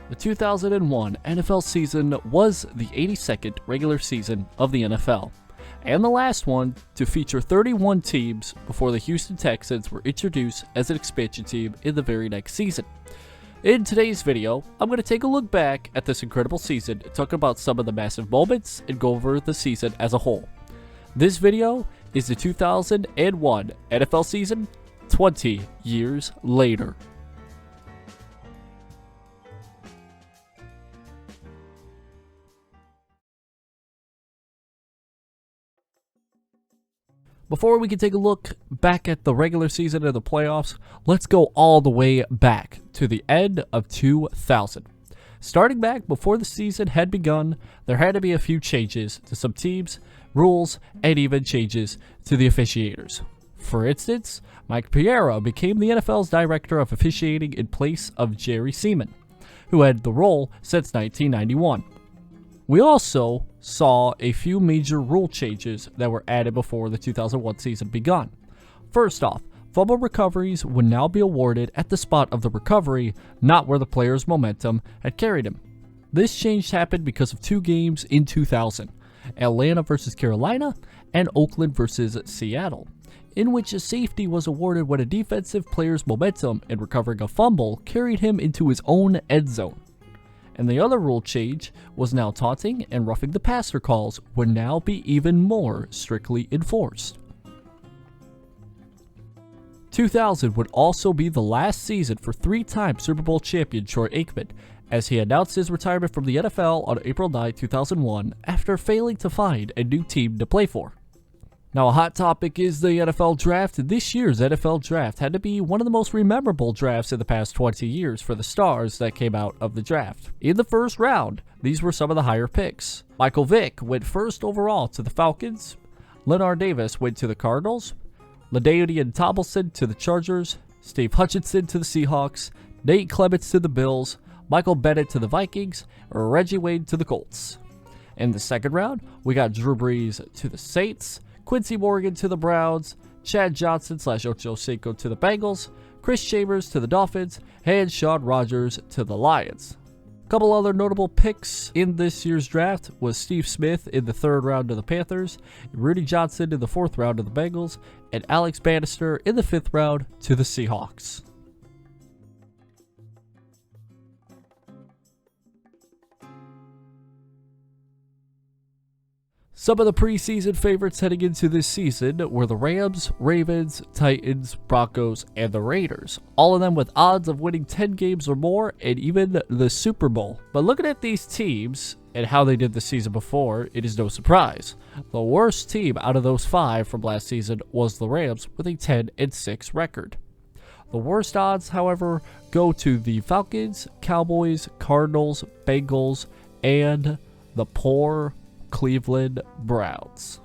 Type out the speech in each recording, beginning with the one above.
The 2001 NFL season was the 82nd regular season of the NFL, and the last one to feature 31 teams before the Houston Texans were introduced as an expansion team in the very next season. In today's video, I'm going to take a look back at this incredible season, talk about some of the massive moments, and go over the season as a whole. This video is the 2001 NFL season, 20 years later. Before we can take a look back at the regular season and the playoffs, let's go all the way back to the end of 2000. Starting back before the season had begun, there had to be a few changes to some teams, rules, and even changes to the officiators. For instance, Mike Pereira became the NFL's director of officiating in place of Jerry Seaman, who had the role since 1991. We also saw a few major rule changes that were added before the 2001 season begun. First off, fumble recoveries would now be awarded at the spot of the recovery, not where the player's momentum had carried him. This change happened because of two games in 2000, Atlanta versus Carolina and Oakland versus Seattle, in which a safety was awarded when a defensive player's momentum in recovering a fumble carried him into his own end zone. And the other rule change was now taunting and roughing the passer calls would now be even more strictly enforced. 2000 would also be the last season for three-time Super Bowl champion Troy Aikman, as he announced his retirement from the NFL on April 9, 2001 after failing to find a new team to play for. Now, a hot topic is the NFL draft. This year's NFL draft had to be one of the most memorable drafts in the past 20 years for the stars that came out of the draft. In the first round, these were some of the higher picks. Michael Vick went first overall to the Falcons, Leonard Davis went to the Cardinals, LaDainian Tomlinson to the Chargers, Steve Hutchinson to the Seahawks, Nate Clements to the Bills, Michael Bennett to the Vikings, Reggie Wayne to the Colts. In the second round, we got Drew Brees to the Saints, Quincy Morgan to the Browns, Chad Johnson / Ocho Cinco to the Bengals, Chris Chambers to the Dolphins, and Shawn Rodgers to the Lions. A couple other notable picks in this year's draft was Steve Smith in the third round to the Panthers, Rudy Johnson in the fourth round to the Bengals, and Alex Bannister in the fifth round to the Seahawks. Some of the preseason favorites heading into this season were the Rams, Ravens, Titans, Broncos, and the Raiders, all of them with odds of winning 10 games or more and even the Super Bowl. But looking at these teams and how they did the season before, it is no surprise. The worst team out of those five from last season was the Rams with a 10-6 record. The worst odds, however, go to the Falcons, Cowboys, Cardinals, Bengals, and the poor Cleveland Browns.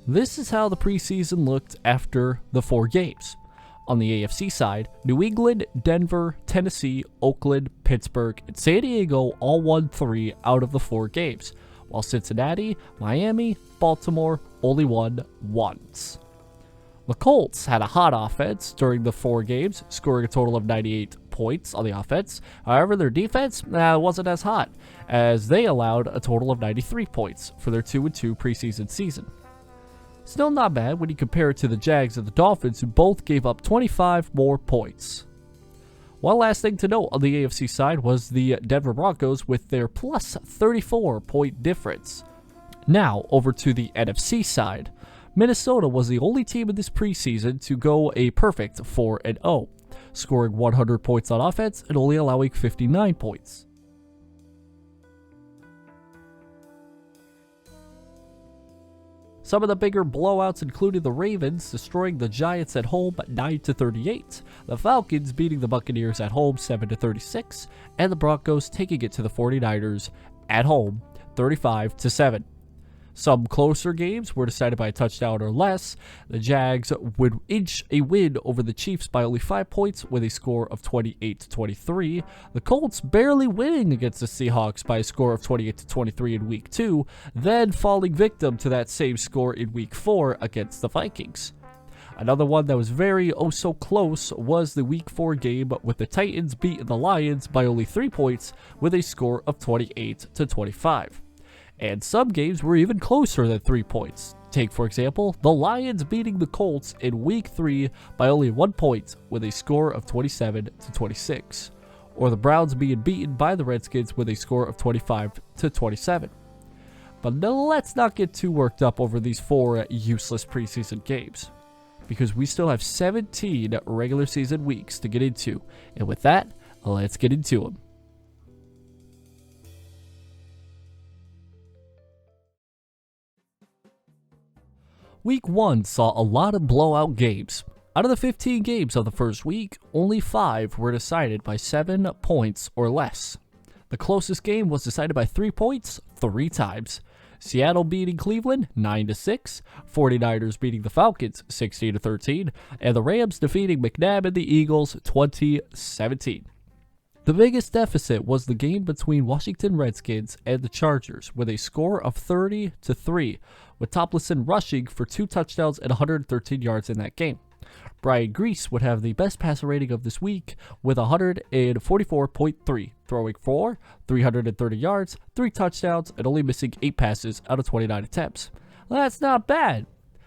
This is how the preseason looked after the 4 games. On the AFC side, New England, Denver, Tennessee, Oakland, Pittsburgh, and San Diego all won 3 out of the 4 games, while Cincinnati, Miami, Baltimore only won once. The Colts had a hot offense during the 4 games, scoring a total of 98 points on the offense. However, their defense wasn't as hot, as they allowed a total of 93 points for their 2-2 preseason season. Still not bad when you compare it to the Jags and the Dolphins, who both gave up 25 more points. One last thing to note on the AFC side was the Denver Broncos with their plus 34 point difference. Now over to the NFC side. Minnesota was the only team in this preseason to go a perfect 4-0, scoring 100 points on offense and only allowing 59 points. Some of the bigger blowouts included the Ravens destroying the Giants at home 9-38, the Falcons beating the Buccaneers at home 7-36, and the Broncos taking it to the 49ers at home 35-7. Some closer games were decided by a touchdown or less. The Jags would inch a win over the Chiefs by only 5 points with a score of 28-23. The Colts barely winning against the Seahawks by a score of 28-23 in Week 2, then falling victim to that same score in Week 4 against the Vikings. Another one that was very so close was the Week 4 game with the Titans beating the Lions by only 3 points with a score of 28-25. And some games were even closer than 3 points. Take, for example, the Lions beating the Colts in Week 3 by only 1 point with a score of 27-26. Or the Browns being beaten by the Redskins with a score of 25-27. But let's not get too worked up over these 4 useless preseason games, because we still have 17 regular season weeks to get into. And with that, let's get into them. Week 1 saw a lot of blowout games. Out of the 15 games of the first week, only 5 were decided by 7 points or less. The closest game was decided by 3 points 3 times. Seattle beating Cleveland 9-6, 49ers beating the Falcons 16-13, and the Rams defeating McNabb and the Eagles 20-17. The biggest deficit was the game between Washington Redskins and the Chargers with a score of 30-3, with Tomlinson rushing for 2 touchdowns and 113 yards in that game. Brian Grease would have the best passer rating of this week with 144.3, throwing for 330 yards, 3 touchdowns, and only missing 8 passes out of 29 attempts. Well, that's not bad.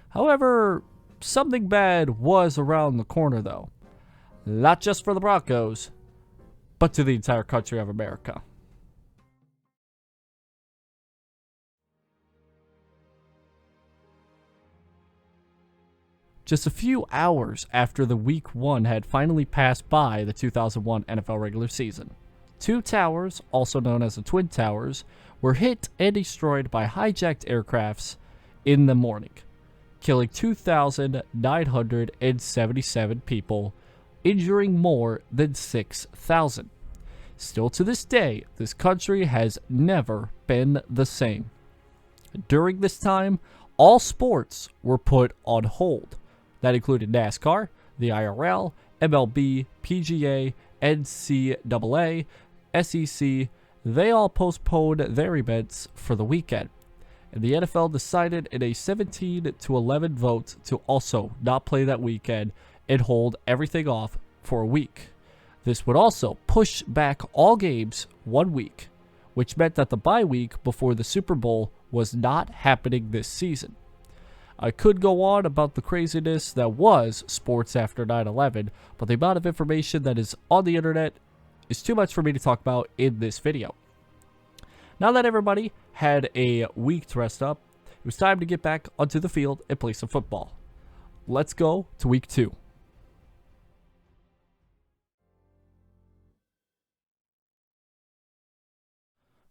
However, something bad was around the corner though. Not just for the Broncos, but to the entire country of America. Just a few hours after the Week 1 had finally passed by the 2001 NFL regular season, 2 towers, also known as the Twin Towers, were hit and destroyed by hijacked aircrafts in the morning, killing 2,977 people, injuring more than 6,000. Still to this day, this country has never been the same. During this time, all sports were put on hold. That included NASCAR, the IRL, MLB, PGA, NCAA, SEC. They all postponed their events for the weekend. And the NFL decided in a 17-11 vote to also not play that weekend and hold everything off for a week. This would also push back all games 1 week, which meant that the bye week before the Super Bowl was not happening this season. I could go on about the craziness that was sports after 9/11, but the amount of information that is on the internet is too much for me to talk about in this video. Now that everybody had a week to rest up, it was time to get back onto the field and play some football. Let's go to Week 2.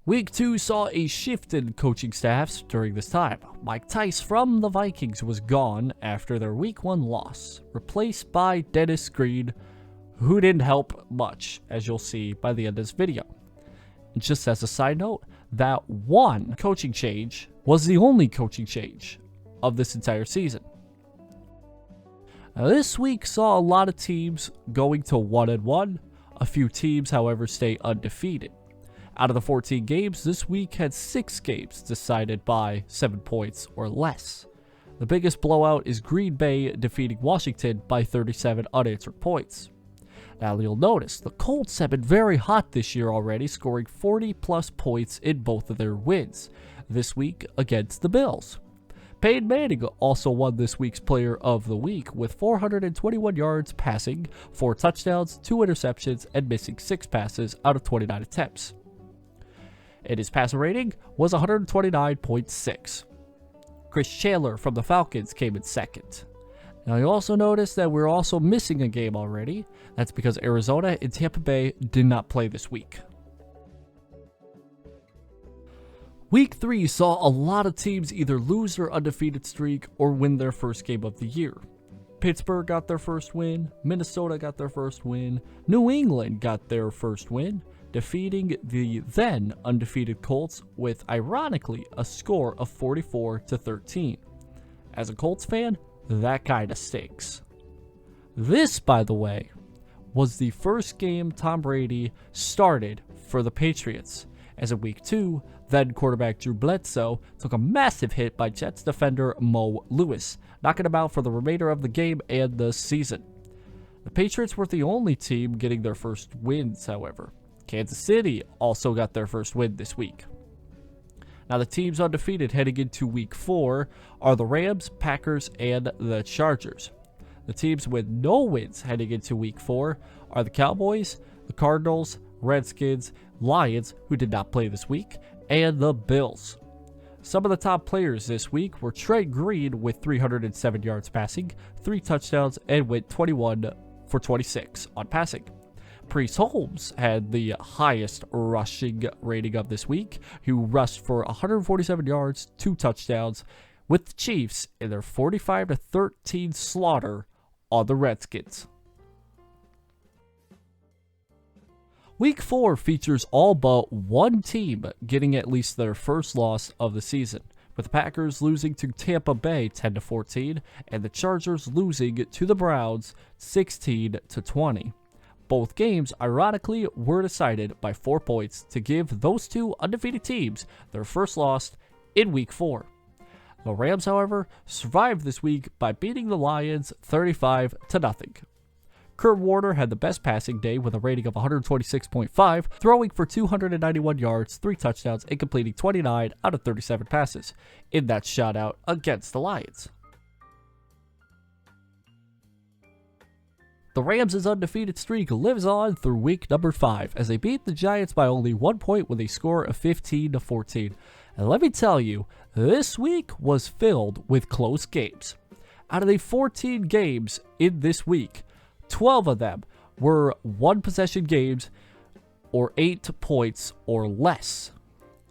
Week 2 saw a shift in coaching staffs during this time. Mike Tice from the Vikings was gone after their Week 1 loss, replaced by Dennis Green, who didn't help much, as you'll see by the end of this video. And just as a side note, that one coaching change was the only coaching change of this entire season. Now, this week saw a lot of teams going to 1-1. A few teams, however, stay undefeated. Out of the 14 games, this week had 6 games decided by 7 points or less. The biggest blowout is Green Bay defeating Washington by 37 unanswered points. Now you'll notice the Colts have been very hot this year already, scoring 40+ points in both of their wins this week against the Bills. Peyton Manning also won this week's Player of the Week with 421 yards passing, 4 touchdowns, 2 interceptions, and missing 6 passes out of 29 attempts. And his passer rating was 129.6. Chris Chandler from the Falcons came in second. Now you also notice that we're also missing a game already. That's because Arizona and Tampa Bay did not play this week. Week 3 saw a lot of teams either lose their undefeated streak or win their first game of the year. Pittsburgh got their first win, Minnesota got their first win, New England got their first win, defeating the then undefeated Colts with, ironically, a score of 44-13. As a Colts fan, that kinda stinks. This, by the way, was the first game Tom Brady started for the Patriots, as in Week 2, then quarterback Drew Bledsoe took a massive hit by Jets defender Mo Lewis, knocking him out for the remainder of the game and the season. The Patriots were the only team getting their first wins, however. Kansas City also got their first win this week. Now, the teams undefeated heading into Week 4 are the Rams, Packers, and the Chargers. The teams with no wins heading into Week 4 are the Cowboys, the Cardinals, Redskins, Lions, who did not play this week, and the Bills. Some of the top players this week were Trent Green with 307 yards passing, 3 touchdowns, and went 21 for 26 on passing. Priest Holmes had the highest rushing rating of this week, who rushed for 147 yards, 2 touchdowns, with the Chiefs in their 45-13 slaughter on the Redskins. Week 4 features all but one team getting at least their first loss of the season, with the Packers losing to Tampa Bay 10-14 and the Chargers losing to the Browns 16-20. Both games, ironically, were decided by 4 points to give those two undefeated teams their first loss in Week 4. The Rams, however, survived this week by beating the Lions 35-0. Kurt Warner had the best passing day with a rating of 126.5, throwing for 291 yards, 3 touchdowns, and completing 29 out of 37 passes in that shutout against the Lions. The Rams' undefeated streak lives on through week number 5 as they beat the Giants by only 1 point with a score of 15-14. And let me tell you, this week was filled with close games. Out of the 14 games in this week, 12 of them were one-possession games or 8 points or less.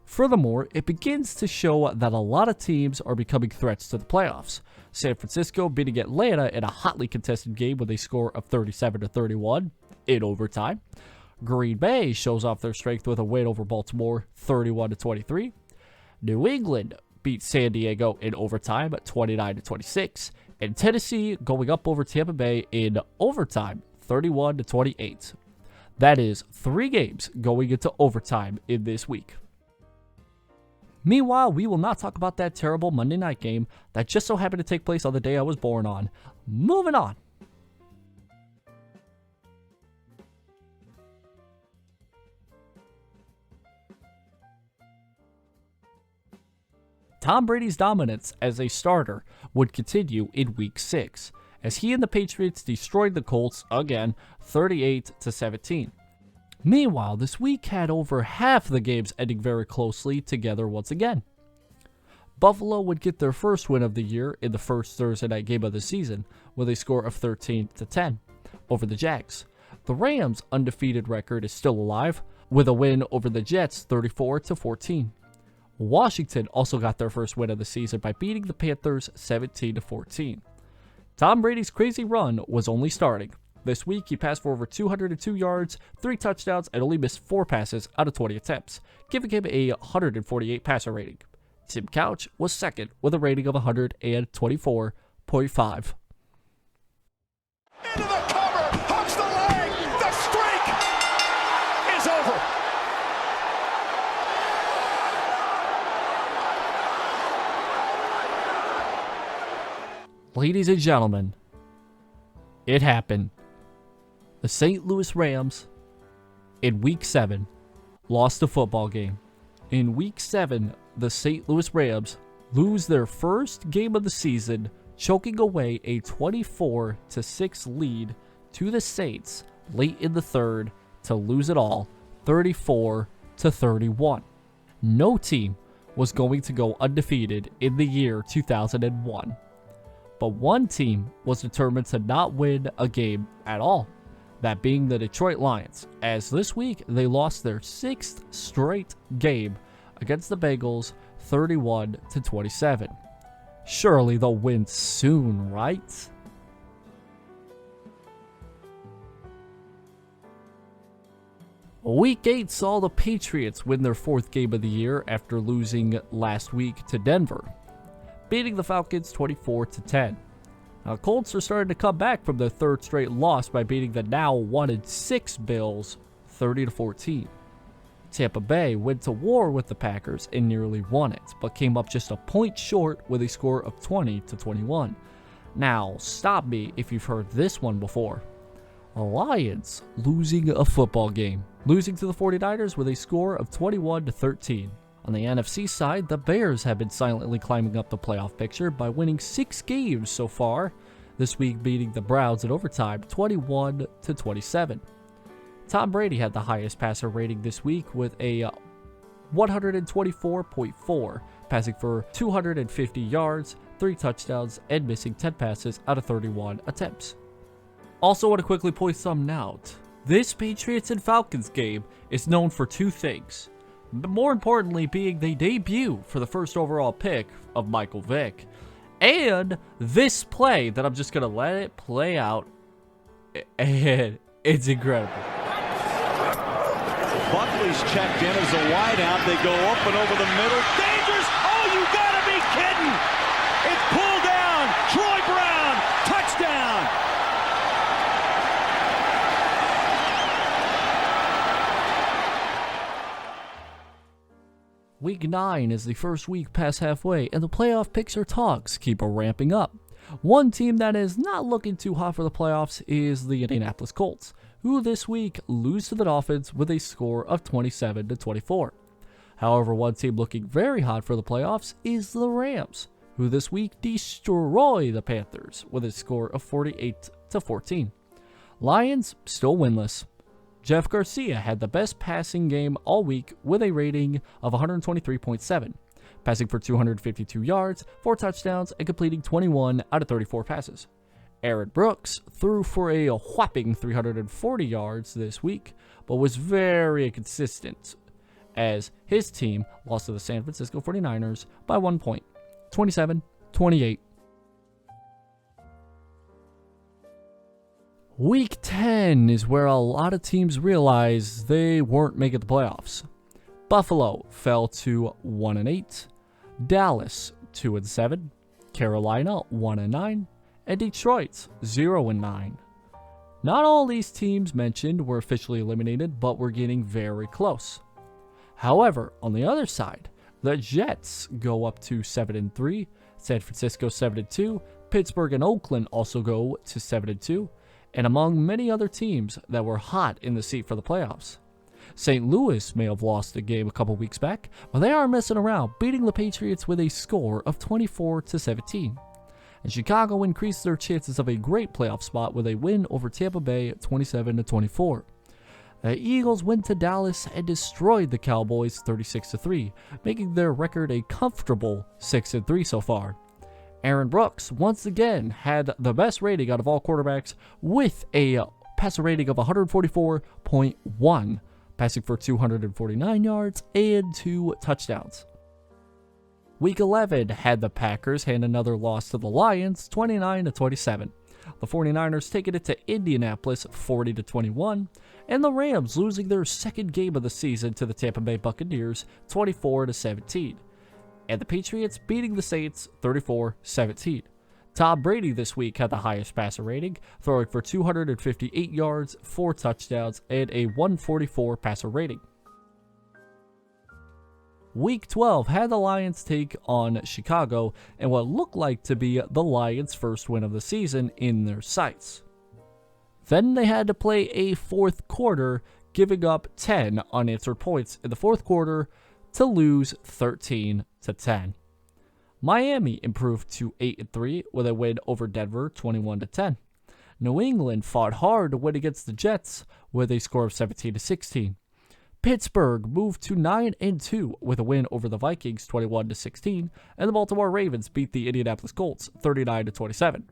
Furthermore, it begins to show that a lot of teams are becoming threats to the playoffs. San Francisco beating Atlanta in a hotly contested game with a score of 37-31 in overtime. Green Bay shows off their strength with a win over Baltimore 31-23. New England beat San Diego in overtime at 29-26. And Tennessee going up over Tampa Bay in overtime 31-28. That is 3 games going into overtime in this week. Meanwhile, we will not talk about that terrible Monday night game that just so happened to take place on the day I was born on. Moving on. Tom Brady's dominance as a starter would continue in Week 6, as he and the Patriots destroyed the Colts again 38-17. Meanwhile, this week had over half the games ending very closely together once again. Buffalo would get their first win of the year in the first Thursday night game of the season with a score of 13-10 over the Jags. The Rams' undefeated record is still alive with a win over the Jets 34-14. Washington also got their first win of the season by beating the Panthers 17-14. Tom Brady's crazy run was only starting. This week, he passed for over 202 yards, 3 touchdowns, and only missed 4 passes out of 20 attempts, giving him a 148 passer rating. Tim Couch was second with a rating of 124.5. Into the cover, hooks the leg, the streak is over. Ladies and gentlemen, it happened. The St. Louis Rams, in Week 7, lost a football game. In Week 7, the St. Louis Rams lose their first game of the season, choking away a 24-6 lead to the Saints late in the third to lose it all 34-31. No team was going to go undefeated in the year 2001. But one team was determined to not win a game at all, that being the Detroit Lions, as this week they lost their 6th straight game against the Bengals 31-27. Surely they'll win soon, right? Week 8 saw the Patriots win their 4th game of the year after losing last week to Denver, beating the Falcons 24-10. Now, Colts are starting to come back from their 3rd straight loss by beating the now 1-6 Bills 30-14. Tampa Bay went to war with the Packers and nearly won it, but came up just a point short with a score of 20-21. Now, stop me if you've heard this one before. Lions losing a football game, losing to the 49ers with a score of 21-13. On the NFC side, the Bears have been silently climbing up the playoff picture by winning 6 games so far, this week beating the Browns in overtime 21-27. Tom Brady had the highest passer rating this week with a 124.4, passing for 250 yards, 3 touchdowns, and missing 10 passes out of 31 attempts. Also want to quickly point something out. This Patriots and Falcons game is known for 2 things. But more importantly being the debut for the first overall pick of Michael Vick. And this play that I'm just going to let it play out. And it's incredible. Buckley's checked in as a wideout. They go up and over the middle. Dangerous! Oh, you gotta be kidding! It's pulled down. Troy Brown, touchdown! Week 9 is the first week past halfway, and the playoff picture talks keep ramping up. One team that is not looking too hot for the playoffs is the Indianapolis Colts, who this week lose to the Dolphins with a score of 27-24. However, one team looking very hot for the playoffs is the Rams, who this week destroy the Panthers with a score of 48-14. Lions still winless. Jeff Garcia had the best passing game all week with a rating of 123.7, passing for 252 yards, 4 touchdowns, and completing 21 out of 34 passes. Aaron Brooks threw for a whopping 340 yards this week, but was very inconsistent as his team lost to the San Francisco 49ers by 1 point, 27-28. Week 10 is where a lot of teams realize they weren't making the playoffs. Buffalo fell to 1-8, Dallas 2-7, Carolina 1-9, and Detroit 0-9. Not all these teams mentioned were officially eliminated, but were getting very close. However, on the other side, the Jets go up to 7-3, San Francisco 7-2, Pittsburgh and Oakland also go to 7-2, and among many other teams that were hot in the seat for the playoffs. St. Louis may have lost a game a couple weeks back, but they aren't messing around, beating the Patriots with a score of 24-17. And Chicago increased their chances of a great playoff spot with a win over Tampa Bay at 27-24. The Eagles went to Dallas and destroyed the Cowboys 36-3, making their record a comfortable 6-3 so far. Aaron Brooks once again had the best rating out of all quarterbacks with a passer rating of 144.1, passing for 249 yards and 2 touchdowns. Week 11 had the Packers hand another loss to the Lions, 29-27. The 49ers taking it to Indianapolis, 40-21, and the Rams losing their second game of the season to the Tampa Bay Buccaneers, 24-17. And the Patriots beating the Saints, 34-17. Tom Brady this week had the highest passer rating, throwing for 258 yards, 4 touchdowns, and a 144 passer rating. Week 12 had the Lions take on Chicago and what looked like to be the Lions' first win of the season in their sights. Then they had to play a fourth quarter, giving up 10 unanswered points in the fourth quarter to lose 13-10. Miami improved to 8-3 with a win over Denver 21-10. New England fought hard to win against the Jets with a score of 17-16. Pittsburgh moved to 9-2 with a win over the Vikings 21-16, and the Baltimore Ravens beat the Indianapolis Colts 39-27.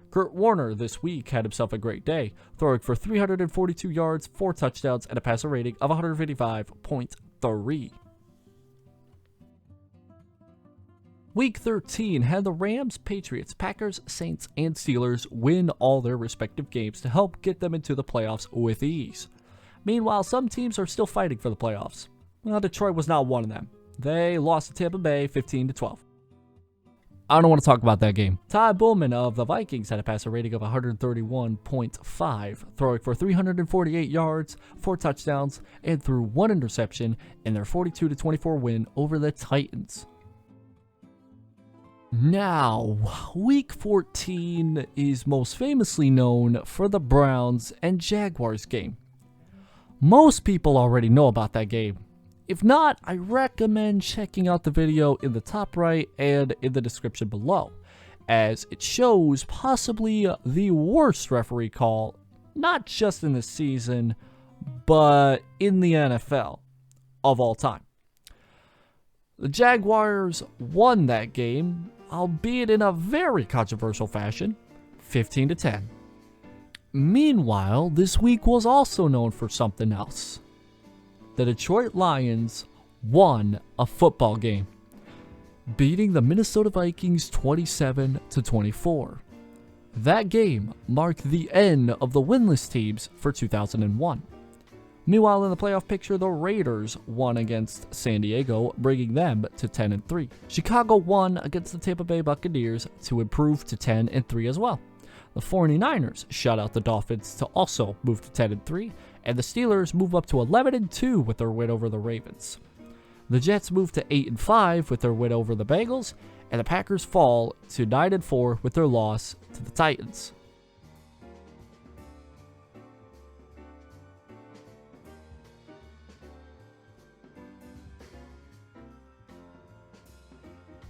Kurt Warner this week had himself a great day, throwing for 342 yards, 4 touchdowns, and a passer rating of 155.3. Week 13 had the Rams, Patriots, Packers, Saints, and Steelers win all their respective games to help get them into the playoffs with ease. Meanwhile, some teams are still fighting for the playoffs. Well, Detroit was not one of them. They lost to Tampa Bay 15-12. I don't want to talk about that game. Ty Bullman of the Vikings had a passer rating of 131.5, throwing for 348 yards, 4 touchdowns, and threw 1 interception in their 42-24 win over the Titans. Now, Week 14 is most famously known for the Browns and Jaguars game. Most people already know about that game. If not, I recommend checking out the video in the top right and in the description below, as it shows possibly the worst referee call, not just in the season, but in the NFL of all time. The Jaguars won that game, albeit in a very controversial fashion, 15-10. Meanwhile, this week was also known for something else. The Detroit Lions won a football game, beating the Minnesota Vikings 27-24. That game marked the end of the winless teams for 2001. Meanwhile, in the playoff picture, the Raiders won against San Diego, bringing them to 10-3. Chicago won against the Tampa Bay Buccaneers to improve to 10-3 as well. The 49ers shut out the Dolphins to also move to 10-3, and the Steelers move up to 11-2 with their win over the Ravens. The Jets move to 8-5 with their win over the Bengals, and the Packers fall to 9-4 with their loss to the Titans.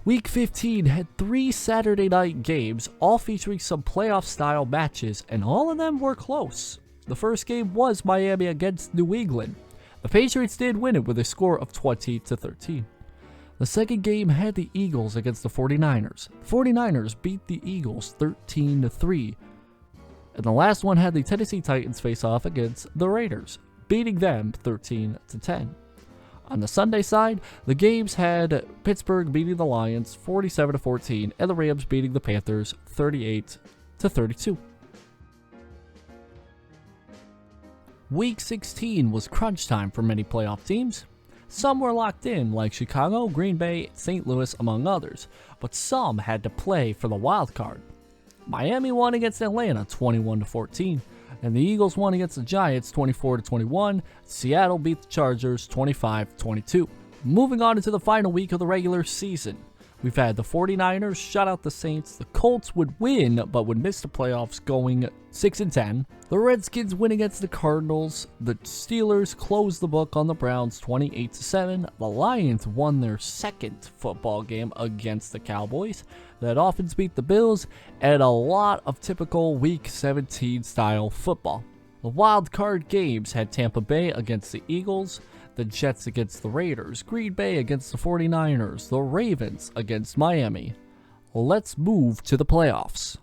Week 15 had 3 Saturday night games, all featuring some playoff-style matches, and all of them were close. The first game was Miami against New England. The Patriots did win it with a score of 20-13. The second game had the Eagles against the 49ers. The 49ers beat the Eagles 13-3. And the last one had the Tennessee Titans face off against the Raiders, beating them 13-10. On the Sunday side, the games had Pittsburgh beating the Lions 47-14 and the Rams beating the Panthers 38-32. Week 16 was crunch time for many playoff teams. Some were locked in, like Chicago, Green Bay, St. Louis, among others, but some had to play for the wild card. Miami won against Atlanta 21-14. And the Eagles won against the Giants 24-21. Seattle beat the Chargers 25-22. Moving on into the final week of the regular season. We've had the 49ers shut out the Saints. The Colts would win, but would miss the playoffs going 6-10. The Redskins win against the Cardinals. The Steelers closed the book on the Browns 28-7. The Lions won their second football game against the Cowboys. The Dolphins beat the Bills, and a lot of typical Week 17 style football. The wild card games had Tampa Bay against the Eagles, the Jets against the Raiders, Green Bay against the 49ers, the Ravens against Miami. Let's move to the playoffs.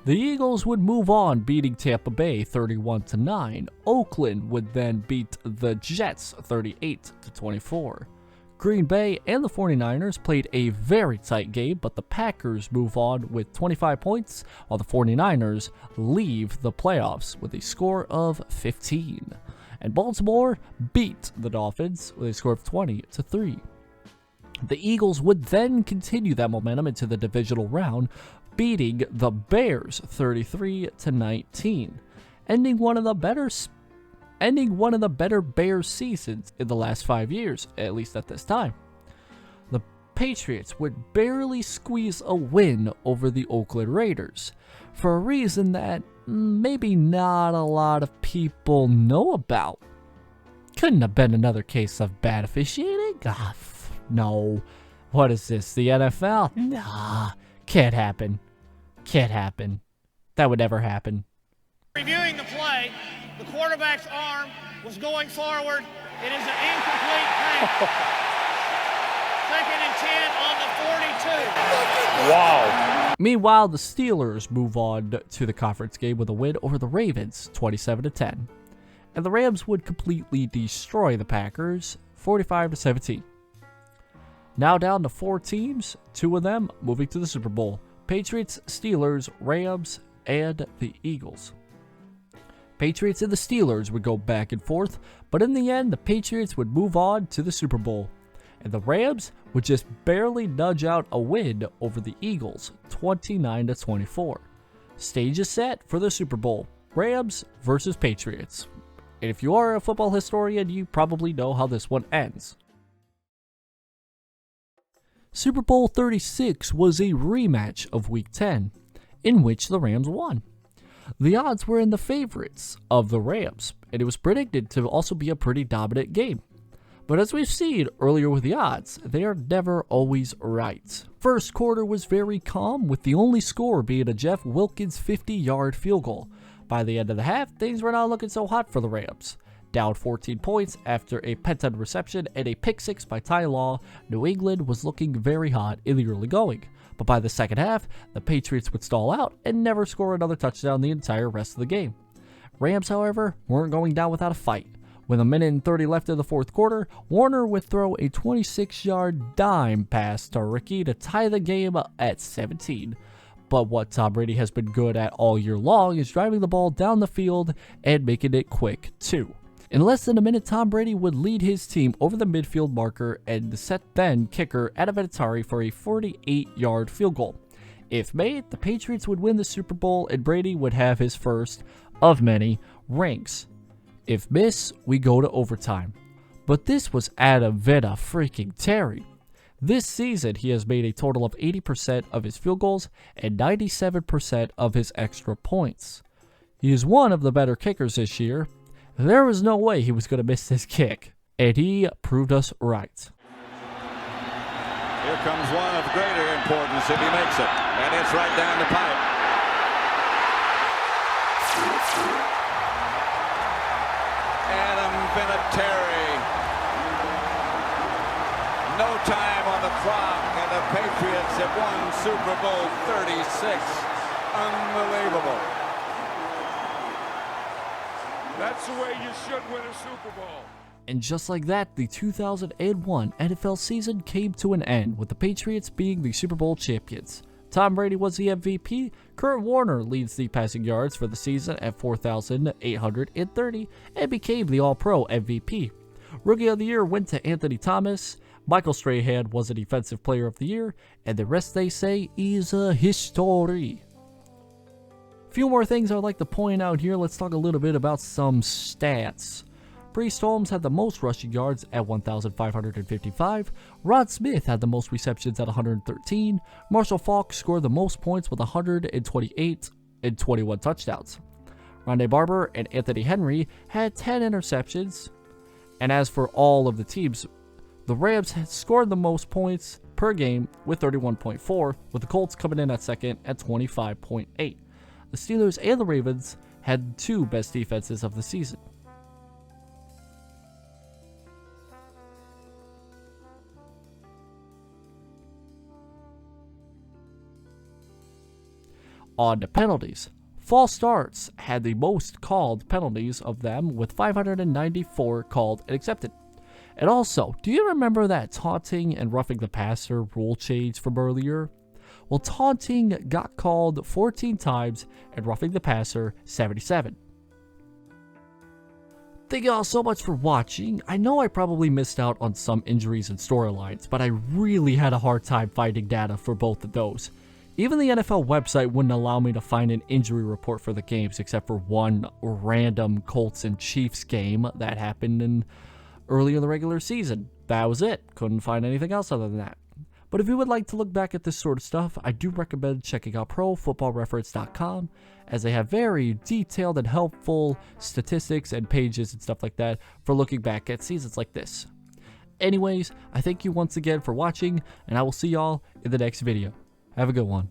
The Eagles would move on, beating Tampa Bay 31-9. Oakland would then beat the Jets 38-24. Green Bay and the 49ers played a very tight game, but the Packers move on with 25 points, while the 49ers leave the playoffs with a score of 15. And Baltimore beat the Dolphins with a score of 20-3. The Eagles would then continue that momentum into the divisional round, beating the Bears 33-19, ending one of the better Bears seasons in the last 5 years, at least at this time. The Patriots would barely squeeze a win over the Oakland Raiders, for a reason that maybe not a lot of people know about. Couldn't have been another case of bad officiating? No. What is this, the NFL? Nah, can't happen. Can't happen. That would never happen. Reviewing the play, the quarterback's arm was going forward. It is an incomplete pass. 2nd and 10 on the 42. Wow. Meanwhile, the Steelers move on to the conference game with a win over the Ravens 27-10. And the Rams would completely destroy the Packers 45-17. Now down to 4 teams, 2 of them moving to the Super Bowl. Patriots, Steelers, Rams, and the Eagles. Patriots and the Steelers would go back and forth, but in the end, the Patriots would move on to the Super Bowl. and the Rams would just barely nudge out a win over the Eagles, 29-24. Stage is set for the Super Bowl, Rams versus Patriots. And if you are a football historian, you probably know how this one ends. Super Bowl 36 was a rematch of Week 10, in which the Rams won. The odds were in the favorites of the Rams, and it was predicted to also be a pretty dominant game. But as we've seen earlier with the odds, they are never always right. First quarter was very calm, with the only score being a Jeff Wilkins 50-yard field goal. By the end of the half, things were not looking so hot for the Rams. Down 14 points after a penalty reception and a pick six by Ty Law, New England was looking very hot in the early going. But by the second half, the Patriots would stall out and never score another touchdown the entire rest of the game. Rams, however, weren't going down without a fight. With a minute and 30 left in the fourth quarter, Warner would throw a 26-yard dime pass to Ricky to tie the game at 17. But what Tom Brady has been good at all year long is driving the ball down the field and making it quick, too. In less than a minute, Tom Brady would lead his team over the midfield marker and set then kicker Adam Vinatieri for a 48-yard field goal. If made, the Patriots would win the Super Bowl and Brady would have his first of many rings. If miss, we go to overtime. But this was Adam Vinatieri. This season, he has made a total of 80% of his field goals and 97% of his extra points. He is one of the better kickers this year. There was no way he was going to miss this kick, and he proved us right. Here comes one of greater importance if he makes it, and it's right down the pipe. Adam Vinatieri. No time on the clock, and the Patriots have won Super Bowl 36. Unbelievable. That's the way you should win a Super Bowl. And just like that, the 2001 NFL season came to an end, with the Patriots being the Super Bowl champions. Tom Brady was the MVP. Kurt Warner leads the passing yards for the season at 4,830 and became the All-Pro MVP. Rookie of the Year went to Anthony Thomas. Michael Strahan was a Defensive Player of the Year, and the rest, they say, is a history. Few more things I'd like to point out here. Let's talk a little bit about some stats. Priest Holmes had the most rushing yards at 1,555. Rod Smith had the most receptions at 113. Marshall Faulk scored the most points with 128 and 21 touchdowns. Rondé Barber and Anthony Henry had 10 interceptions. And as for all of the teams, the Rams had scored the most points per game with 31.4, with the Colts coming in at second at 25.8. The Steelers and the Ravens had two best defenses of the season. On the penalties, false starts had the most called penalties of them, with 594 called and accepted. And also, do you remember that taunting and roughing the passer rule change from earlier? Well, taunting got called 14 times and roughing the passer 77. Thank you all so much for watching. I know I probably missed out on some injuries and storylines, but I really had a hard time finding data for both of those. Even the NFL website wouldn't allow me to find an injury report for the games, except for one random Colts and Chiefs game that happened early in the regular season. That was it. Couldn't find anything else other than that. But if you would like to look back at this sort of stuff, I do recommend checking out ProFootballReference.com, as they have very detailed and helpful statistics and pages and stuff like that for looking back at seasons like this. Anyways, I thank you once again for watching, and I will see y'all in the next video. Have a good one.